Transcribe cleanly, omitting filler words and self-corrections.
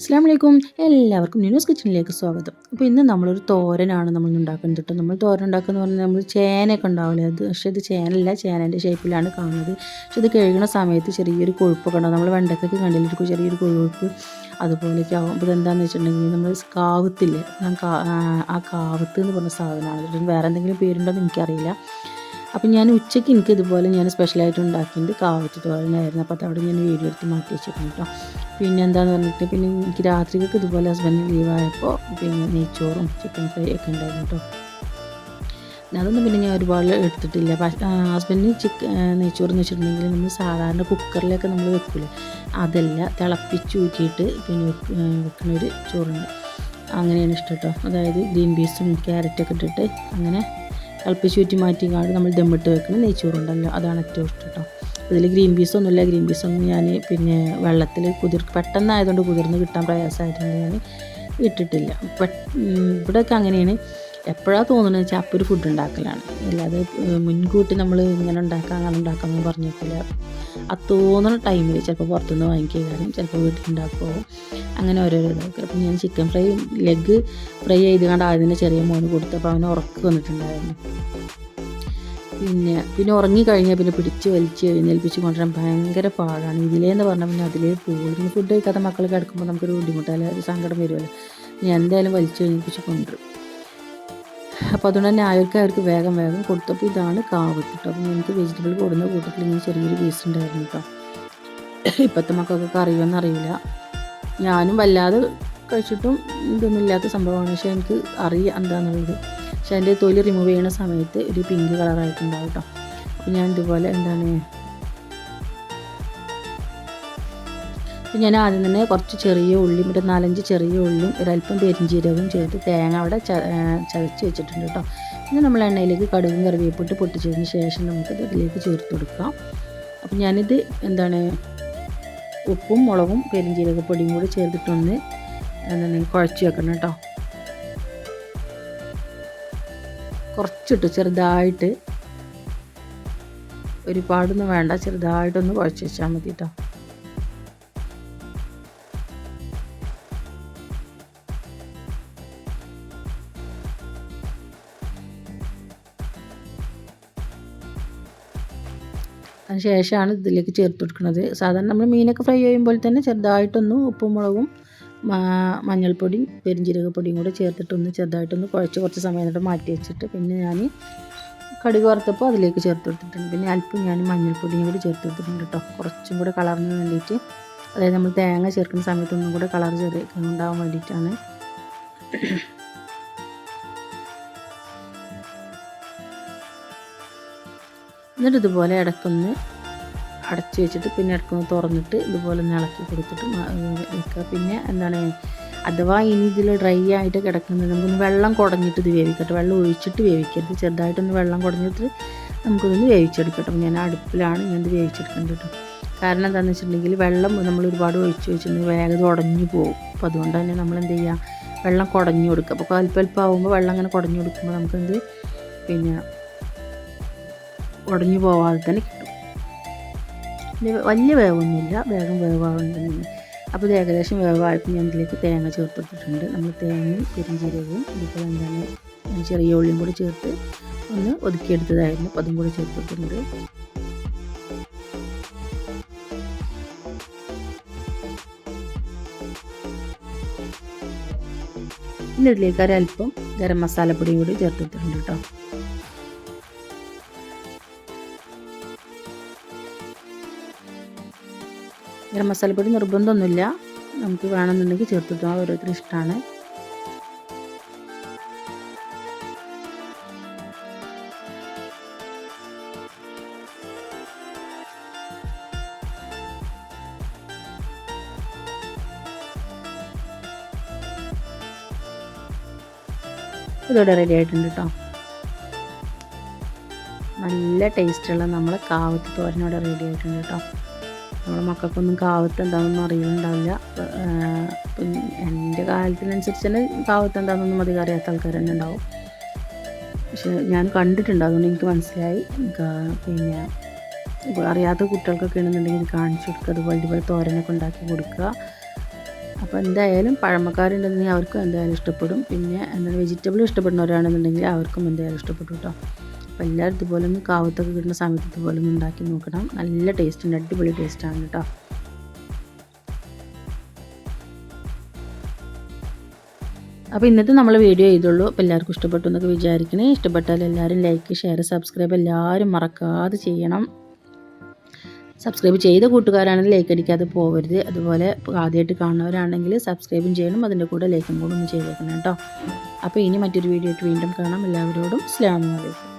അസ്സലാമു അലൈക്കും. എല്ലാവർക്കും ന്യൂസ് കിച്ചണിലേക്ക് സ്വാഗതം. അപ്പോൾ ഇന്ന് നമ്മളൊരു തോരനാണ് നമ്മൾ ഉണ്ടാക്കുന്നത് കേട്ടോ. നമ്മൾ തോരൻ ഉണ്ടാക്കുന്നത് പറഞ്ഞാൽ നമ്മൾ ചേനയൊക്കെ ഉണ്ടാവില്ലേ, പക്ഷേ ഇത് ചേനല്ല, ചേനേൻ്റെ ഷേപ്പിലാണ് കാണുന്നത്. പക്ഷേ ഇത് കഴുകുന്ന സമയത്ത് ചെറിയൊരു കൊഴുപ്പൊക്കെ ഉണ്ടാവും. നമ്മൾ വെണ്ടയ്ക്കൊക്കെ കണ്ടില്ല ചെറിയൊരു കൊഴുപ്പ് അതുപോലെയൊക്കെ ആവും. അപ്പോൾ ഇതെന്താണെന്ന് വെച്ചിട്ടുണ്ടെങ്കിൽ നമ്മൾ കാവത്തില്ലേ, ആ കാവത്ത് എന്ന് പറഞ്ഞ സാധനമാണ്. വേറെ എന്തെങ്കിലും പേരുണ്ടോ എന്ന് എനിക്കറിയില്ല. അപ്പം ഞാൻ ഉച്ചയ്ക്ക് എനിക്ക് ഇതുപോലെ ഞാൻ സ്പെഷ്യലായിട്ട് ഉണ്ടാക്കിയത് കാവത്ത് തോരനായിരുന്നു. അപ്പോൾ അതവിടെ ഞാൻ വീഡിയോ എടുത്ത് മാറ്റി വെച്ചിട്ടുണ്ട് കേട്ടോ. പിന്നെ എന്താണെന്ന് പറഞ്ഞിട്ട് പിന്നെ എനിക്ക് രാത്രിക്കൊക്കെ ഇതുപോലെ ഹസ്ബൻഡ് ലീവായപ്പോൾ പിന്നെ നെയ്ച്ചോറും ചിക്കൻ ഫ്രൈ ഒക്കെ ഉണ്ടായിരുന്നു കേട്ടോ. അതൊന്നും പിന്നെ ഞാൻ ഒരുപാട് എടുത്തിട്ടില്ല. ഹസ്ബൻഡിന് നെയ്ച്ചോറെന്ന് വെച്ചിട്ടുണ്ടെങ്കിൽ നമ്മൾ സാധാരണ കുക്കറിലൊക്കെ നമ്മൾ വെക്കില്ലേ, അതല്ല തിളപ്പിച്ചൂറ്റിയിട്ട് പിന്നെ വെക്കുന്ന ഒരു ചോറുണ്ട്. അങ്ങനെയാണ് ഇഷ്ടം കേട്ടോ. അതായത് ഗ്രീൻ പീസും ക്യാരറ്റൊക്കെ ഇട്ടിട്ട് അങ്ങനെ തിളപ്പിച്ചൂറ്റി മാറ്റിക്കാണ്ട് നമ്മൾ ദമ്മിട്ട് വെക്കുന്ന നെയ്ച്ചോറുണ്ടല്ലോ, അതാണ് ഏറ്റവും ഇഷ്ടം കേട്ടോ. അതിൽ ഗ്രീൻ പീസൊന്നുമില്ല, ഗ്രീൻ പീസൊന്നും ഞാൻ പിന്നെ വെള്ളത്തിൽ പെട്ടെന്നായതുകൊണ്ട് കുതിർന്ന് കിട്ടാൻ പ്രയാസമായിട്ടുണ്ട്, ഞാൻ ഇട്ടിട്ടില്ല. ഇവിടെയൊക്കെ അങ്ങനെയാണ്. എപ്പോഴാണ് തോന്നുന്നത് വെച്ചാൽ അപ്പോൾ ഒരു ഫുഡ് ഉണ്ടാക്കലാണ്, അല്ലാതെ മുൻകൂട്ടി നമ്മൾ ഇങ്ങനെ ഉണ്ടാക്കാം അങ്ങനെ ഉണ്ടാക്കാമെന്ന് പറഞ്ഞേക്കില്ല. ആ തോന്നുന്ന ടൈമിൽ ചിലപ്പോൾ പുറത്തുനിന്ന് വാങ്ങിക്കാനും ചിലപ്പോൾ വീട്ടിലുണ്ടാക്കുമോ, അങ്ങനെ ഓരോരോ ഇതൊക്കെ. അപ്പം ഞാൻ ചിക്കൻ ഫ്രൈ ലെഗ് ഫ്രൈ ചെയ്ത് കണ്ട് ആദ്യം ചെറിയ മോന് കൊടുത്തപ്പോൾ അവന് ഉറക്ക് വന്നിട്ടുണ്ടായിരുന്നു. പിന്നെ ഉറങ്ങിക്കഴിഞ്ഞാൽ പിന്നെ പിടിച്ച് വലിച്ച് എഴുന്നേൽപ്പിച്ച് കൊണ്ടുവരാൻ ഭയങ്കര പാടാണ്. ഇതിലേന്ന് പറഞ്ഞാൽ പിന്നെ അതിലേ പോകും. ഫുഡ് കഴിക്കാത്ത മക്കൾ കിടക്കുമ്പോൾ നമുക്കൊരു ബുദ്ധിമുട്ടല്ല, ഒരു സങ്കടം വരുമല്ലോ. ഞാൻ എന്തായാലും വലിച്ച് എഴുന്നേൽപ്പിച്ച് കൊണ്ടുവരും. അപ്പോൾ അതുകൊണ്ട് തന്നെ അവർക്ക് വേഗം കൊടുത്തപ്പോൾ ഇതാണ് കാവത്ത് കേട്ടോ. അപ്പോൾ എനിക്ക് വെജിറ്റബിൾ കൊടുന്ന കൂട്ടത്തിൽ ഇങ്ങനെ ചെറിയൊരു പീസ് ഉണ്ടായിരുന്നു കേട്ടോ. ഇപ്പോഴത്തെ മക്കൾക്കൊക്കെ അറിയുമെന്നറിയില്ല, ഞാനും വല്ലാതെ കഴിച്ചിട്ടും ഇതൊന്നും ഇല്ലാത്ത സംഭവമാണ്. പക്ഷേ എനിക്ക് അറിയാം എന്താണെന്നുള്ളത്. പക്ഷേ അതിൻ്റെ തൊലി റിമൂവ് ചെയ്യുന്ന സമയത്ത് ഒരു പിങ്ക് കളറായിട്ടുണ്ടാവും കേട്ടോ. അപ്പോൾ ഞാൻ ഇതുപോലെ ഞാൻ ആദ്യം തന്നെ കുറച്ച് ചെറിയ ഉള്ളിയും ഒരു 4-5 ചെറിയ ഉള്ളിയും ഒരല്പം പെരിഞ്ചീരകവും ചേർത്ത് തേങ്ങ അവിടെ ചതച്ച് വെച്ചിട്ടുണ്ട് കേട്ടോ. പിന്നെ നമ്മൾ എണ്ണയിലേക്ക് കടുകും കറിവേപ്പിട്ട് പൊട്ടിച്ചതിന് ശേഷം നമുക്കത് ഇതിലേക്ക് ചേർത്ത് കൊടുക്കാം. അപ്പം ഞാനിത് ഉപ്പും മുളകും പെരിഞ്ചീരകപ്പൊടിയും കൂടി ചേർത്തിട്ടൊന്ന് കുഴച്ച് വെക്കണം കേട്ടോ. കുറച്ചിട്ട് ചെറുതായിട്ട്, ഒരുപാടൊന്നും വേണ്ട, ചെറുതായിട്ടൊന്ന് കുഴച്ച് വെച്ചാൽ മതി കേട്ടോ. അതിന് ശേഷമാണ് ഇതിലേക്ക് ചേർത്ത് കൊടുക്കുന്നത്. സാധാരണ നമ്മൾ മീനൊക്കെ ഫ്രൈ ചെയ്യുമ്പോൾ തന്നെ ചെറുതായിട്ടൊന്ന് ഉപ്പും മുളകും മഞ്ഞൾപ്പൊടിയും പെരിഞ്ചീരകപ്പൊടിയും കൂടെ ചേർത്തിട്ടൊന്ന് ചെറുതായിട്ടൊന്ന് കുറച്ച് സമയം എന്നിട്ട് മാറ്റി വെച്ചിട്ട് പിന്നെ ഞാൻ കടുക് വറുത്തപ്പോൾ അതിലേക്ക് ചേർത്ത് കൊടുത്തിട്ടുണ്ട്. പിന്നെ അല്പം ഞാൻ മഞ്ഞൾപ്പൊടിയും കൂടി ചേർത്ത് കൊടുത്തിട്ടുണ്ട് കേട്ടോ, കുറച്ചും കൂടെ കളറിന് വേണ്ടിയിട്ട്. അതായത് നമ്മൾ തേങ്ങ ചേർക്കുന്ന സമയത്ത് ഒന്നും കൂടെ കളർ ഉണ്ടാവാൻ വേണ്ടിയിട്ടാണ്. എന്നിട്ട് ഇതുപോലെ ഇടയ്ക്കൊന്ന് അടച്ച് വെച്ചിട്ട് പിന്നെ ഇടയ്ക്കൊന്ന് തുറന്നിട്ട് ഇതുപോലെ ഒന്ന് ഇളക്കി കൊടുത്തിട്ട് വെക്കുക. പിന്നെ അഥവാ ഇനി ഇതിൽ ഡ്രൈ ആയിട്ട് കിടക്കുന്നത് നമുക്കൊന്ന് വെള്ളം കുടഞ്ഞിട്ട് ഇത് വേവിക്കട്ടെ, വെള്ളം ഒഴിച്ചിട്ട് വേവിക്കരുത്, ചെറുതായിട്ടൊന്ന് വെള്ളം കുടഞ്ഞിട്ട് നമുക്കൊന്ന് വേവിച്ചെടുക്കട്ടെ. ഞാൻ അടുപ്പിലാണ് ഞാനിത് വേവിച്ചെടുക്കേണ്ടത് കേട്ടോ. കാരണം എന്താണെന്ന് വെച്ചിട്ടുണ്ടെങ്കിൽ വെള്ളം നമ്മൾ ഒരുപാട് ഒഴിച്ച് വെച്ചിട്ടുണ്ടെങ്കിൽ വേഗം ഉടഞ്ഞു പോകും. അപ്പോൾ അതുകൊണ്ട് തന്നെ നമ്മൾ എന്ത് ചെയ്യുക, വെള്ളം കുടഞ്ഞു കൊടുക്കുക. അപ്പോൾ അല്പം ആകുമ്പോൾ വെള്ളം അങ്ങനെ കുടഞ്ഞു കൊടുക്കുമ്പോൾ നമുക്കെന്ത് പിന്നെ ഉടഞ്ഞു പോവാതെ തന്നെ കിട്ടും. വലിയ വേവൊന്നുമില്ല, വേഗം വേവാവുന്നതന്നെ. അപ്പോൾ ഇത് ഏകദേശം വേവായപ്പോൾ ഞാൻ ഇതിലേക്ക് തേങ്ങ ചേർത്തിട്ടുണ്ട്. നമ്മൾ തേങ്ങയും പെരിഞ്ചീരകവും ഇതുപോലെ ചെറിയ ഉള്ളിയും കൂടി ചേർത്ത് ഒന്ന് ഒതുക്കിയെടുത്തതായിരുന്നു. അപ്പോൾ അതും കൂടി ചേർത്തിട്ടുണ്ട്. പിന്നെ ഇതിലേക്ക് ഒരല്പം ഗരം മസാലപ്പൊടിയും കൂടി ചേർത്തിട്ടുണ്ട് കേട്ടോ. ഗരം മസാലപ്പൊടി നിർബന്ധമൊന്നുമില്ല, നമുക്ക് വേണമെന്നുണ്ടെങ്കിൽ ചേർത്തിട്ടോ, ഓരോരുത്തരും ഇഷ്ടമാണ്. ഇതോടെ റെഡി ആയിട്ടുണ്ട് കേട്ടോ. നല്ല ടേസ്റ്റുള്ള നമ്മളെ കാവത്ത് തോരനോടെ റെഡി ആയിട്ടുണ്ട് കേട്ടോ. നമ്മുടെ മക്കൾക്കൊന്നും കാവത്ത് എന്താണെന്നൊന്നും അറിയുന്നുണ്ടാവില്ല. പിന്നെ എൻ്റെ കാലത്തിനനുസരിച്ച് തന്നെ കാവത്ത് എന്താണെന്നൊന്നും അധികം അറിയാത്ത ആൾക്കാർ തന്നെ ഉണ്ടാവും. പക്ഷെ ഞാൻ കണ്ടിട്ടുണ്ട്, അതുകൊണ്ട് എനിക്ക് മനസ്സിലായി. പിന്നെ അറിയാത്ത കുട്ടികൾക്കൊക്കെ ആണെന്നുണ്ടെങ്കിൽ ഇത് കാണിച്ചു കൊടുക്കുക, അതുപോലെ തോരനൊക്കെ ഉണ്ടാക്കി കൊടുക്കുക. അപ്പോൾ എന്തായാലും പഴമക്കാരുണ്ടെന്നുണ്ടെങ്കിൽ അവർക്കും എന്തായാലും ഇഷ്ടപ്പെടും. പിന്നെ എന്താണ് വെജിറ്റബിൾ ഇഷ്ടപ്പെടുന്നവരാണെന്നുണ്ടെങ്കിൽ അവർക്കും എന്തായാലും ഇഷ്ടപ്പെടും കേട്ടോ. അപ്പോൾ എല്ലാവരും ഇതുപോലെ ഒന്ന് കാവത്തൊക്കെ കിട്ടുന്ന സമയത്ത് ഇതുപോലെ ഒന്ന് ഉണ്ടാക്കി നോക്കണം. നല്ല ടേസ്റ്റുണ്ട്, അടിപൊളി ടേസ്റ്റാണ് കേട്ടോ. അപ്പോൾ ഇന്നത്തെ നമ്മൾ വീഡിയോ ചെയ്തുള്ളൂ. അപ്പോൾ എല്ലാവർക്കും ഇഷ്ടപ്പെട്ടു എന്നൊക്കെ വിചാരിക്കണേ. ഇഷ്ടപ്പെട്ടാൽ എല്ലാവരും ലൈക്ക്, ഷെയർ, സബ്സ്ക്രൈബ് എല്ലാവരും മറക്കാതെ ചെയ്യണം. സബ്സ്ക്രൈബ് ചെയ്ത കൂട്ടുകാരാണെങ്കിൽ ലൈക്ക് അടിക്കാതെ പോകരുത്. അതുപോലെ ആദ്യമായിട്ട് കാണുന്നവരാണെങ്കിൽ സബ്സ്ക്രൈബും ചെയ്യണം, അതിൻ്റെ കൂടെ ലൈക്കും കൂടെ ഒന്ന് ചെയ്തേക്കണം കേട്ടോ. അപ്പോൾ ഇനി മറ്റൊരു വീഡിയോ ആയിട്ട് വീണ്ടും കാണാം. എല്ലാവരോടും അസ്സലാമു അലൈക്കും.